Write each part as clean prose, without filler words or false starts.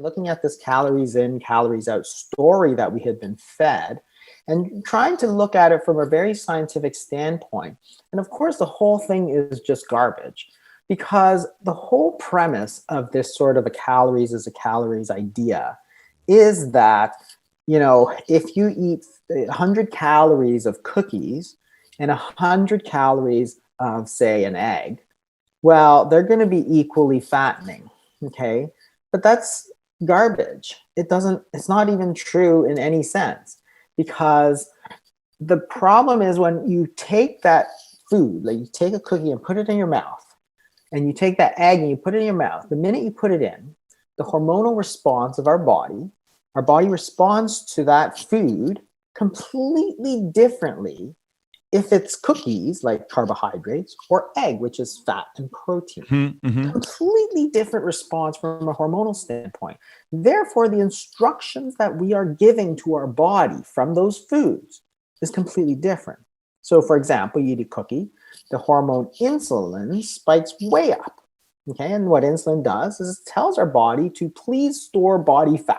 looking at this calories in, calories out story that we had been fed, and trying to look at it from a very scientific standpoint. And of course, the whole thing is just garbage, because the whole premise of this sort of a calories is a calories idea is that, if you eat 100 calories of cookies and 100 calories of, say, an egg, well, they're going to be equally fattening, okay? But that's garbage. It's not even true in any sense, because the problem is when you take that food, like you take a cookie and put it in your mouth, and you take that egg and you put it in your mouth, the minute you put it in, the hormonal response of our body responds to that food completely differently if it's cookies, like carbohydrates, or egg, which is fat and protein. Mm-hmm. Completely different response from a hormonal standpoint. Therefore, the instructions that we are giving to our body from those foods is completely different. So, for example, you eat a cookie, the hormone insulin spikes way up. Okay, and what insulin does is it tells our body to please store body fat.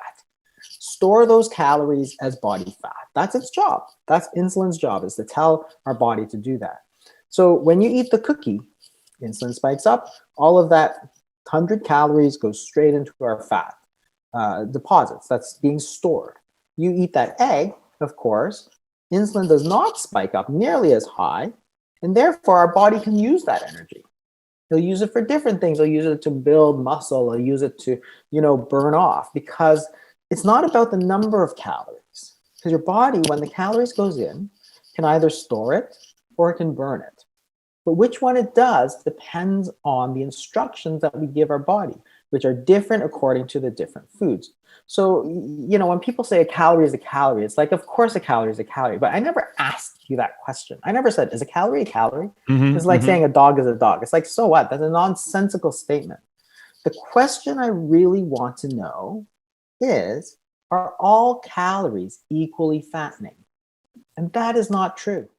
Store those calories as body fat. That's its job. That's insulin's job, is to tell our body to do that. So when you eat the cookie, insulin spikes up, all of that 100 calories goes straight into our fat deposits that's being stored. You eat that egg, of course, insulin does not spike up nearly as high, and therefore our body can use that energy. He'll use it for different things. He'll use it to build muscle. He'll use it to, burn off, because it's not about the number of calories. Because your body, when the calories goes in, can either store it or it can burn it. But which one it does depends on the instructions that we give our body, which are different according to the different foods. So, when people say a calorie is a calorie, it's like, of course a calorie is a calorie, but I never asked you that question. I never said, is a calorie a calorie? Mm-hmm. It's like Mm-hmm. saying a dog is a dog. It's like, so what? That's a nonsensical statement. The question I really want to know is, are all calories equally fattening? And that is not true.